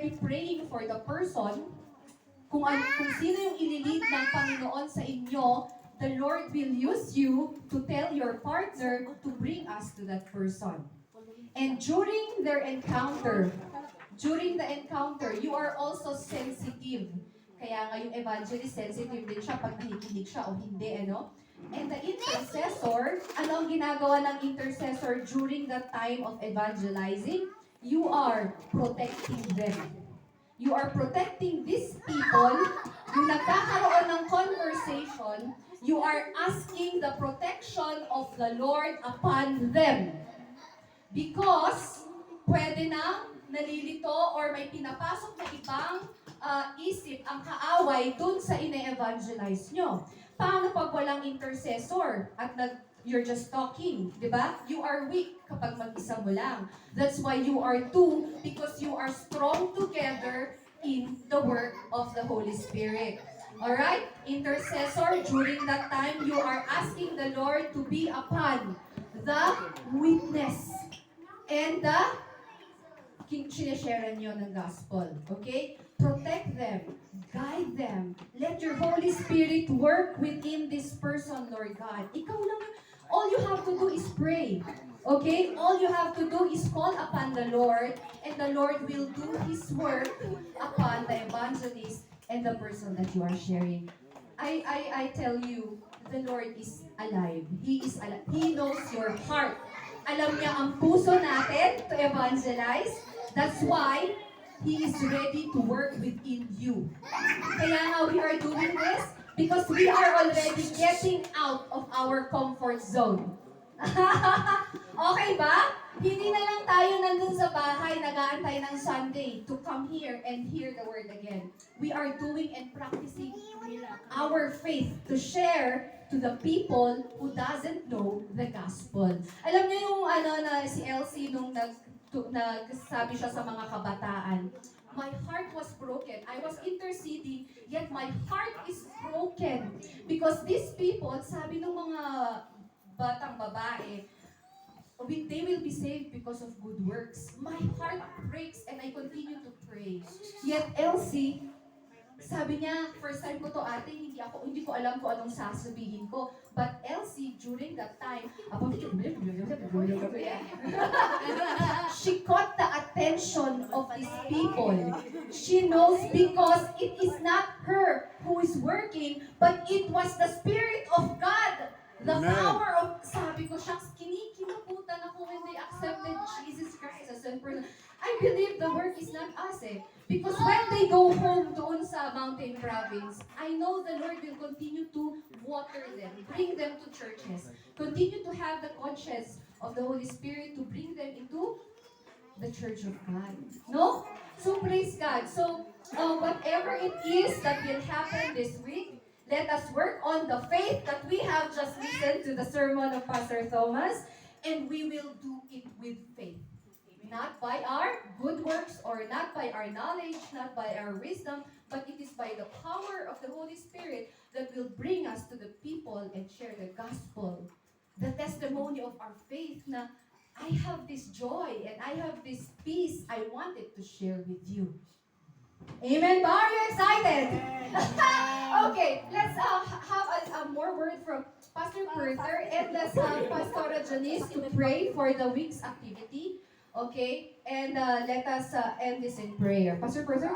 be praying for the person, kung sino yung ililid ng Panginoon sa inyo, the Lord will use you to tell your partner to bring us to that person. And during the encounter, you are also sensitive. Kaya nga yung evangelist, sensitive din siya pag nakikinig siya o hindi, ano? And the intercessor, ano ang ginagawa ng intercessor during the time of evangelizing? You are protecting them. You are protecting these people. Yung nagkakaroon ng conversation, you are asking the protection of the Lord upon them. Because, pwede na nalilito or may pinapasok na ibang isip ang kaaway dun sa ine-evangelize nyo. Paano pag walang intercessor at you're just talking, di ba? You are weak kapag mag-isa mo lang. That's why you are two, because you are strong together in the work of the Holy Spirit. Alright? Intercessor, during that time, you are asking the Lord to be upon the witness and the sinasharean nyo ng gospel. Okay? Protect them. Guide them. Let your Holy Spirit work within this person, Lord God. Ikaw lang. All you have to do is pray. Okay? All you have to do is call upon the Lord, and the Lord will do His work upon the evangelist and the person that you are sharing. I tell you, the Lord is alive. He is alive. He knows your heart. Alam niya ang puso natin to evangelize. That's why He is ready to work within you. Kaya nga we are doing this because we are already getting out of our comfort zone. Okay ba? Hindi na lang tayo nandun sa bahay, nag-aantay ng Sunday to come here and hear the word again. We are doing and practicing our faith to share to the people who doesn't know the gospel. Alam niyo yung na si Elsie nung nagsabi siya sa mga kabataan, my heart was broken. I was interceding, yet my heart is broken. Because these people, sabi ng mga batang babae, they will be saved because of good works. My heart breaks and I continue to pray. Yet Elsie, sabi niya, first time ko to ate, hindi ko alam kung anong sasabihin ko. But Elsie, during that time, she caught the attention of these people. She knows because it is not her who is working, but it was the Spirit of God. The power of, sabi ko, shucks, kinikilabutan ako when they accepted Jesus Christ as their person. I believe the work is not us Because when they go home doon sa mountain province, I know the Lord will continue to water them, bring them to churches, continue to have the conscience of the Holy Spirit to bring them into the Church of God. No? So praise God. So whatever it is that will happen this week, let us work on the faith that we have just listened to the sermon of Pastor Thomas, and we will do it with faith. Not by our good works or not by our knowledge, not by our wisdom, but it is by the power of the Holy Spirit that will bring us to the people and share the gospel. The testimony of our faith na I have this joy and I have this peace I wanted to share with you. Amen ba? Are you excited? Okay, let's have a more word from Pastor Perther, and let's have Pastor Janice to pray for the week's activity. Okay, and let us end this in prayer. Pastor Perther?